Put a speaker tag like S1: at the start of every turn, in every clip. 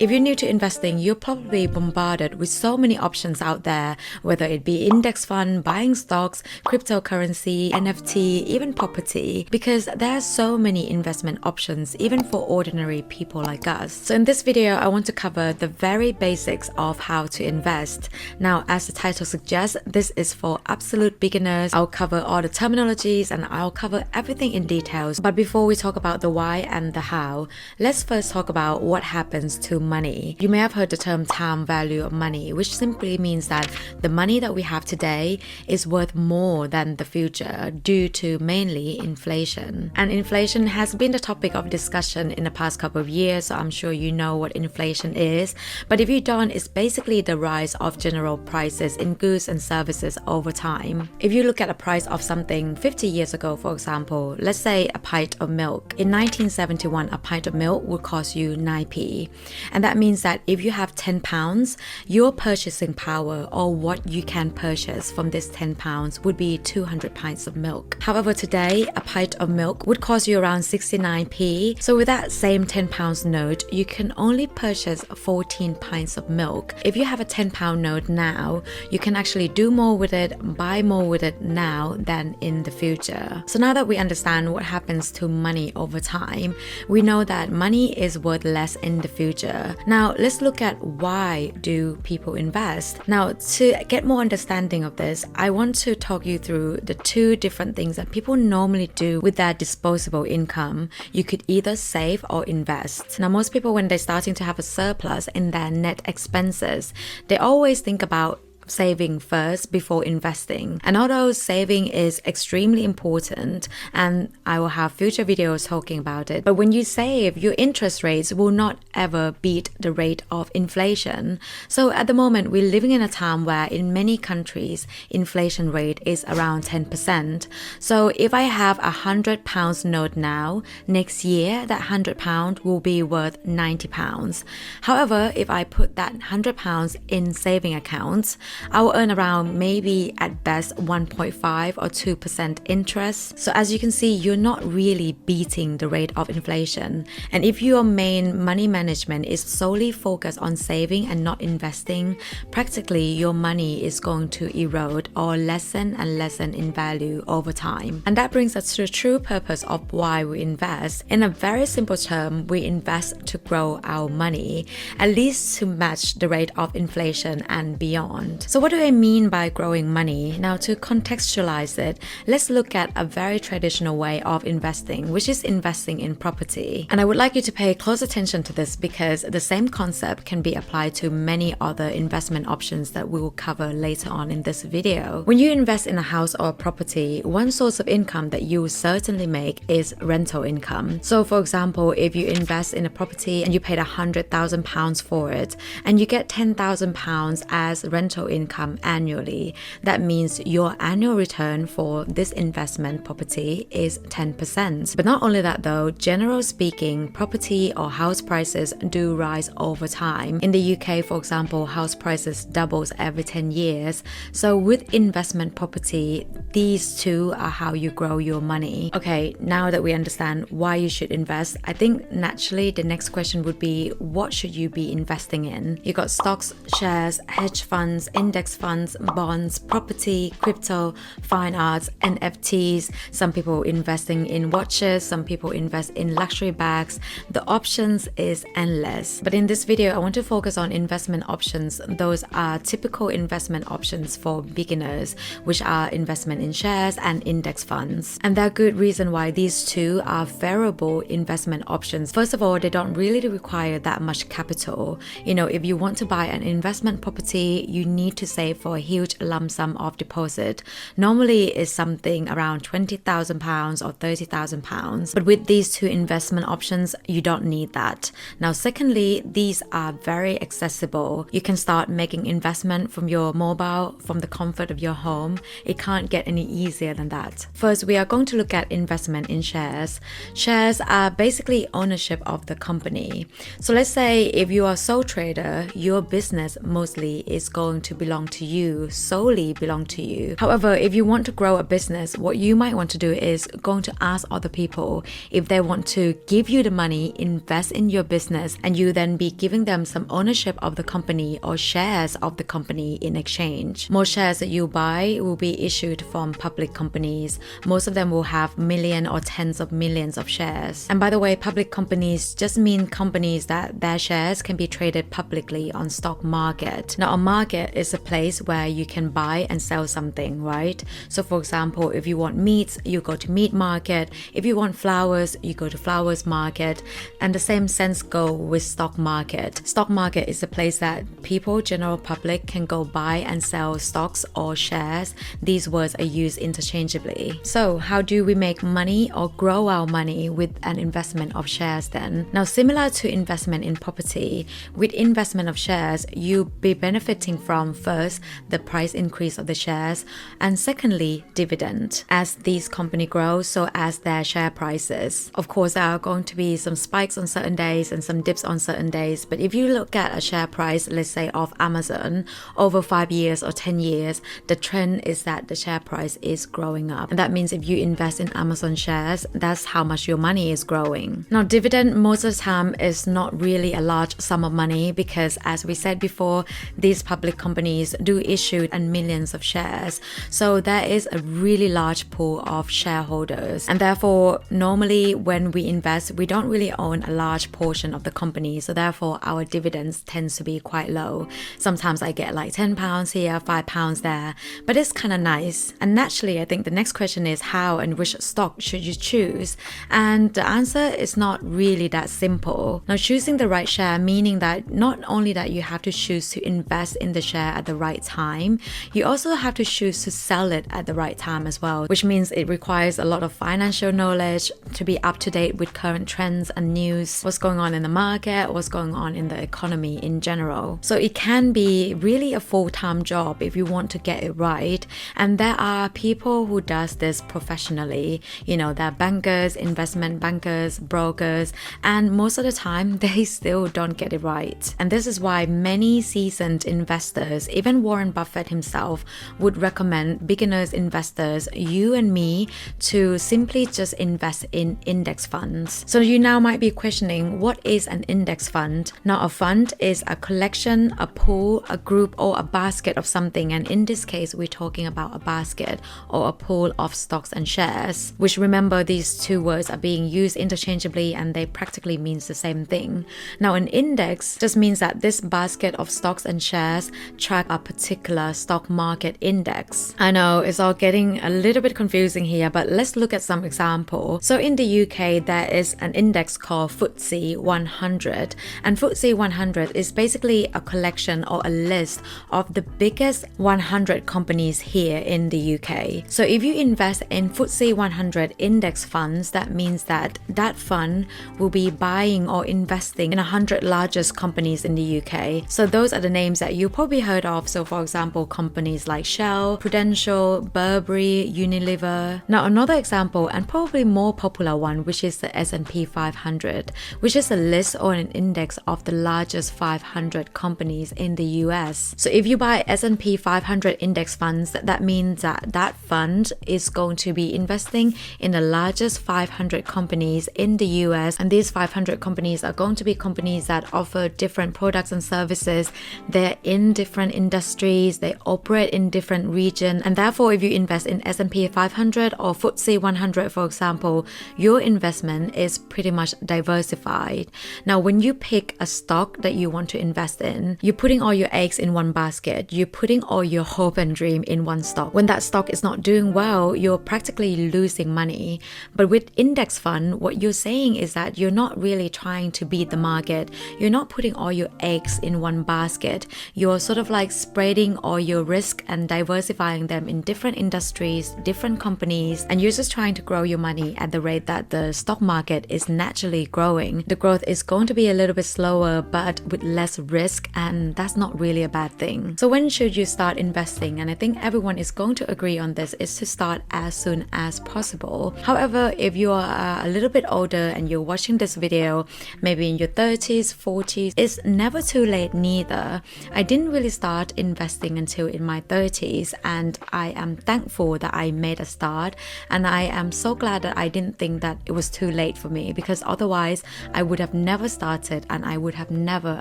S1: If you're new to investing, you're probably bombarded with so many options out there, whether it be index fund, buying stocks, cryptocurrency, NFT, even property, because there are so many investment options, even for ordinary people like us. So in this video, I want to cover the very basics of how to invest. Now, as the title suggests, this is for absolute beginners. I'll cover all the terminologies and I'll cover everything in details. But before we talk about the why and the how, let's first talk about what happens to money. You may have heard the term time value of money, which simply means that the money that we have today is worth more than the future due to mainly inflation. And inflation has been the topic of discussion in the past couple of years, so I'm sure you know what inflation is. But if you don't, it's basically the rise of general prices in goods and services over time. If you look at the price of something 50 years ago, for example, let's say a pint of milk. In 1971, a pint of milk would cost you 9p. And that means that if you have £10, your purchasing power, or what you can purchase from this £10, would be 200 pints of milk. However, today, a pint of milk would cost you around 69p. So with that same £10 note, you can only purchase 14 pints of milk. If you have a £10 note now, you can actually do more with it, buy more with it now than in the future. So now that we understand what happens to money over time, we know that money is worth less in the future. Now, let's look at why do people invest. Now, to get more understanding of this, I want to talk you through the two different things that people normally do with their disposable income. You could either save or invest. Now, most people, when they're starting to have a surplus in their net expenses, they always think about saving first before investing. And although saving is extremely important, and I will have future videos talking about it, but when you save, your interest rates will not ever beat the rate of inflation. So at the moment, we're living in a time where in many countries, inflation rate is around 10%. So if I have a £100 note now, next year, that £100 will be worth £90. However, if I put that £100 in saving accounts, I will earn around maybe at best 1.5 or 2% interest. So as you can see, you're not really beating the rate of inflation. And if your main money management is solely focused on saving and not investing, practically your money is going to erode or lessen and lessen in value over time. And that brings us to the true purpose of why we invest. In a very simple term, we invest to grow our money, at least to match the rate of inflation and beyond. So what do I mean by growing money? Now, to contextualize it, let's look at a very traditional way of investing, which is investing in property. And I would like you to pay close attention to this because the same concept can be applied to many other investment options that we will cover later on in this video. When you invest in a house or a property, one source of income that you will certainly make is rental income. So for example, if you invest in a property and you paid £100,000 for it, and you get £10,000 as rental income annually, that means your annual return for this investment property is 10%. But not only that though, generally speaking, property or house prices do rise over time. In the UK, for example, house prices doubles every 10 years. So with investment property, these two are how you grow your money. Okay, now that we understand why you should invest, I think naturally the next question would be, what should you be investing in? You got stocks, shares, hedge funds, index funds, bonds, property, crypto, fine arts, NFTs. Some people investing in watches, some people invest in luxury bags. The options is endless. But in this video, I want to focus on investment options. Those are typical investment options for beginners, which are investment in shares and index funds. And there are good reason why these two are variable investment options. First of all, they don't really require that much capital. You know, if you want to buy an investment property, you need to save for a huge lump sum of deposit. Normally it's something around £20,000 or £30,000. But with these two investment options, you don't need that. Now, secondly, these are very accessible. You can start making investment from your mobile, from the comfort of your home. It can't get any easier than that. First, we are going to look at investment in shares. Shares are basically ownership of the company. So let's say if you are a sole trader, your business mostly is going to belong to you, solely belong to you. However, if you want to grow a business, what you might want to do is going to ask other people if they want to give you the money, invest in your business, and you then be giving them some ownership of the company or shares of the company in exchange. Most shares that you buy will be issued from public companies. Most of them will have million or tens of millions of shares. And by the way, public companies just mean companies that their shares can be traded publicly on stock market. Now, a market is a place where you can buy and sell something, right? So for example, if you want meats, you go to meat market. If you want flowers, you go to flowers market. And the same sense go with stock market. Stock market is a place that people, general public, can go buy and sell stocks or shares. These words are used interchangeably. So how do we make money or grow our money with an investment of shares then? Now, similar to investment in property, with investment of shares, you'll be benefiting from first, the price increase of the shares, and secondly, dividend. As these companies grow, so as their share prices. Of course, there are going to be some spikes on certain days and some dips on certain days, but if you look at a share price, let's say of Amazon, over 5 years or 10 years, the trend is that the share price is growing up. And that means if you invest in Amazon shares, that's how much your money is growing. Now, dividend most of the time is not really a large sum of money because, as we said before, these public companies do issue millions of shares. So there is a really large pool of shareholders. And therefore, normally when we invest, we don't really own a large portion of the company. So therefore, our dividends tends to be quite low. Sometimes I get like £10 here, £5 there, but it's kind of nice. And naturally, I think the next question is how and which stock should you choose? And the answer is not really that simple. Now, choosing the right share, meaning that not only that you have to choose to invest in the share at the right time, you also have to choose to sell it at the right time as well, which means it requires a lot of financial knowledge to be up to date with current trends and news, what's going on in the market, what's going on in the economy in general. So it can be really a full-time job if you want to get it right. And there are people who does this professionally. You know, they're bankers, investment bankers, brokers, and most of the time they still don't get it right. And this is why many seasoned investors, even Warren Buffett himself, would recommend beginners investors, you and me, to simply just invest in index funds. So you now might be questioning, what is an index fund? Now, a fund is a collection, a pool, a group, or a basket of something. And in this case, we're talking about a basket or a pool of stocks and shares, which, remember, these two words are being used interchangeably and they practically means the same thing. Now, an index just means that this basket of stocks and shares track a particular stock market index. I know it's all getting a little bit confusing here, but let's look at some example. So in the UK, there is an index called FTSE 100, and FTSE 100 is basically a collection or a list of the biggest 100 companies here in the UK. So if you invest in FTSE 100 index funds, that means that that fund will be buying or investing in 100 largest companies in the UK. So those are the names that you probably heard of. So for example, companies like Shell, Prudential, Burberry, Unilever. Now, another example, and probably more popular one, which is the S&P 500, which is a list or an index of the largest 500 companies in the US. So if you buy S&P 500 index funds, that means that that fund is going to be investing in the largest 500 companies in the US. And these 500 companies are going to be companies that offer different products and services. They're in different industries, they operate in different regions, and therefore if you invest in S&P 500 or FTSE 100, for example, your investment is pretty much diversified. Now, when you pick a stock that you want to invest in, you're putting all your eggs in one basket. You're putting all your hope and dream in one stock. When that stock is not doing well, you're practically losing money. But with index fund, what you're saying is that you're not really trying to beat the market. You're not putting all your eggs in one basket. You're sort of like spreading all your risk and diversifying them in different industries, different companies, and you're just trying to grow your money at the rate that the stock market is naturally growing. The growth is going to be a little bit slower, but with less risk, and that's not really a bad thing. So when should you start investing? And I think everyone is going to agree on this, is to start as soon as possible. However, if you are a little bit older and you're watching this video, maybe in your 30s, 40s, it's never too late neither. I didn't really start start investing until in my 30s, and I am thankful that I made a start, and I am so glad that I didn't think that it was too late for me, because otherwise I would have never started and I would have never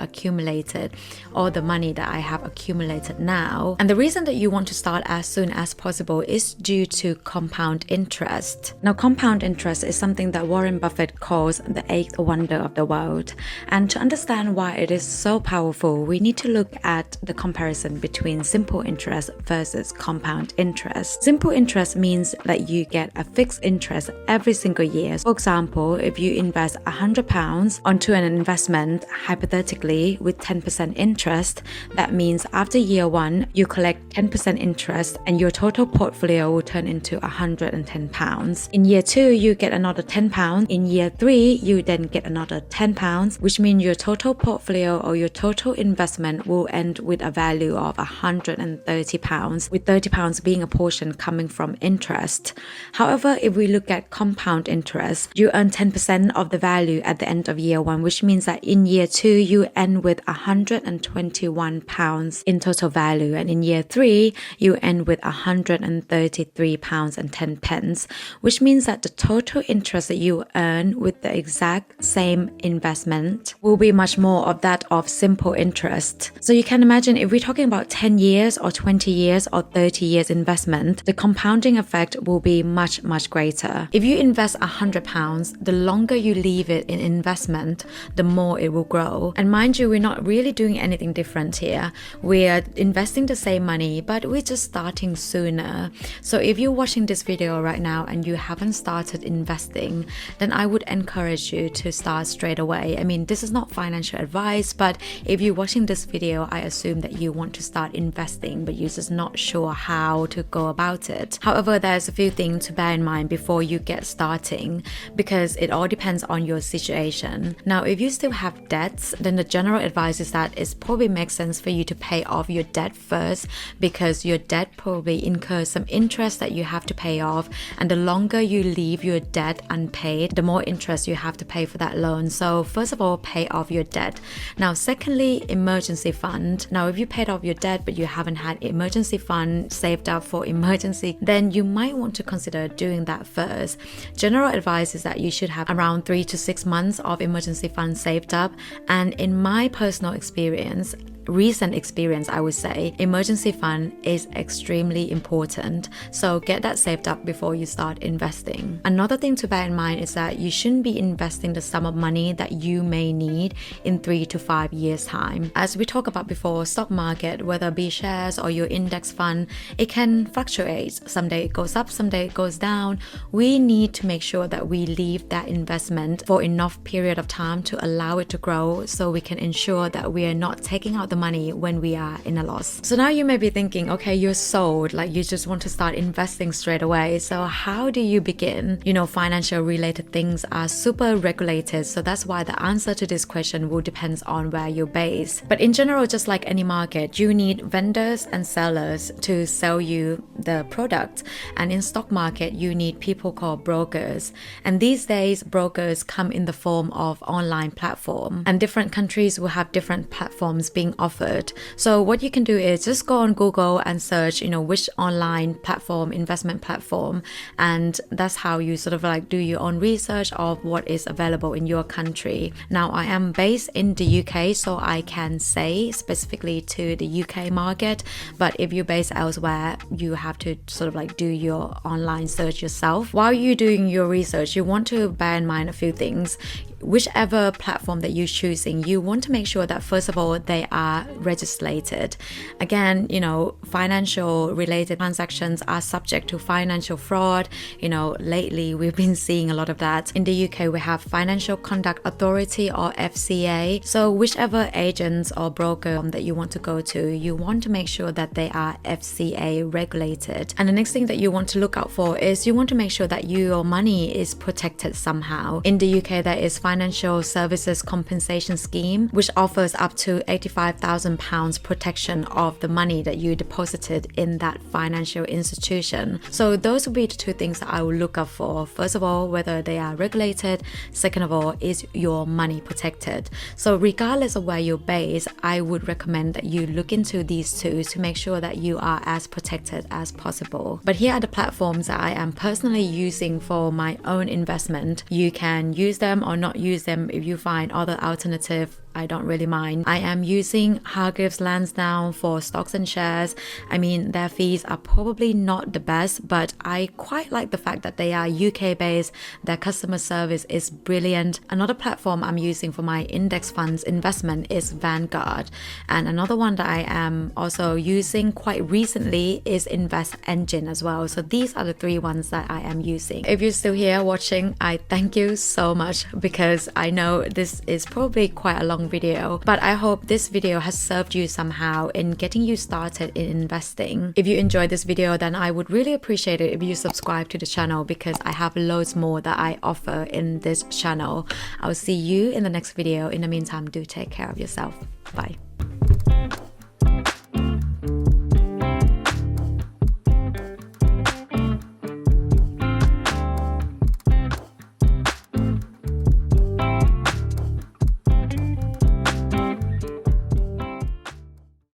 S1: accumulated all the money that I have accumulated now. And the reason that you want to start as soon as possible is due to compound interest. Now, compound interest is something that Warren Buffett calls the eighth wonder of the world. And to understand why it is so powerful, we need to look at the comparison between simple interest versus compound interest. Simple interest means that you get a fixed interest every single year. For example, if you invest £100 onto an investment, hypothetically with 10% interest, that means after year 1, you collect 10% interest and your total portfolio will turn into £110. In year 2, you get another £10. In year 3, you then get another £10, which means your total portfolio or your total investment will end with a value of £130, with £30 being a portion coming from interest. However, if we look at compound interest, you earn 10% of the value at the end of year 1, which means that in year 2, you end with £121 in total value, and in year 3, you end with £133.10, which means that the total interest that you earn with the exact same investment will be much more of that of simple interest. So you can imagine, if we're talking about 10 years or 20 years or 30 years investment, the compounding effect will be much greater. If you invest £100, the longer you leave it in investment, the more it will grow. And mind you, we're not really doing anything different here. We're investing the same money, but we're just starting sooner. So if you're watching this video right now and you haven't started investing, then I would encourage you to start straight away. I mean, this is not financial advice, but if you're watching this video, I assume that you want to start investing, but you're just not sure how to go about it. However, there's a few things to bear in mind before you get starting, because it all depends on your situation. Now, if you still have debts, then the general advice is that it probably makes sense for you to pay off your debt first, because your debt probably incurs some interest that you have to pay off, and the longer you leave your debt unpaid, the more interest you have to pay for that loan. So first of all, pay off your debt. Now, secondly, emergency fund. Now, if you paid off your debt but you haven't had emergency fund saved up for emergency, then you might want to consider doing that first. General advice is that you should have around 3 to 6 months of emergency fund saved up, and in my personal experience, recent experience, I would say emergency fund is extremely important. So get that saved up before you start investing. Another thing to bear in mind is that you shouldn't be investing the sum of money that you may need in 3 to 5 years time. As we talked about before, stock market, whether it be shares or your index fund, it can fluctuate. Someday it goes up, someday it goes down. We need to make sure that we leave that investment for enough period of time to allow it to grow, so we can ensure that we are not taking out the money when we are in a loss. So now you may be thinking, okay, you're sold, like you just want to start investing straight away. So how do you begin? You know, financial related things are super regulated. So that's why the answer to this question will depend on where you're based. But in general, just like any market, you need vendors and sellers to sell you the product. And in stock market, you need people called brokers. And these days, brokers come in the form of online platform. And different countries will have different platforms being offered. So what you can do is just go on Google and search, you know, which online platform, investment platform, and that's how you sort of like do your own research of what is available in your country. Now, I am based in the UK, so I can say specifically to the UK market, but if you're based elsewhere, you have to sort of like do your online search yourself. While you're doing your research, you want to bear in mind a few things. Whichever platform that you're choosing, you want to make sure that first of all, they are registered. Again, you know, financial related transactions are subject to financial fraud. You know, lately we've been seeing a lot of that. In the UK, we have Financial Conduct Authority or FCA. So whichever agents or broker that you want to go to, you want to make sure that they are FCA regulated. And the next thing that you want to look out for is you want to make sure that your money is protected somehow. In the UK, there is Financial Services Compensation Scheme, which offers up to £85,000 protection of the money that you deposited in that financial institution. So those would be the two things that I will look up for. First of all, whether they are regulated. Second of all, is your money protected? So regardless of where you're based, I would recommend that you look into these two to make sure that you are as protected as possible. But here are the platforms that I am personally using for my own investment. You can use them or not use them if you find other alternative. I don't really mind. I am using Hargreaves Lansdown for stocks and shares. I mean, their fees are probably not the best, but I quite like the fact that they are UK based. Their customer service is brilliant. Another platform I'm using for my index funds investment is Vanguard. And another one that I am also using quite recently is Invest Engine as well. So these are the three ones that I am using. If you're still here watching, I thank you so much, because I know this is probably quite a long video, but I hope this video has served you somehow in getting you started in investing. If you enjoyed this video, then I would really appreciate it if you subscribe to the channel, because I have loads more that I offer in this channel. I'll see you in the next video. In the meantime, do take care of yourself. Bye.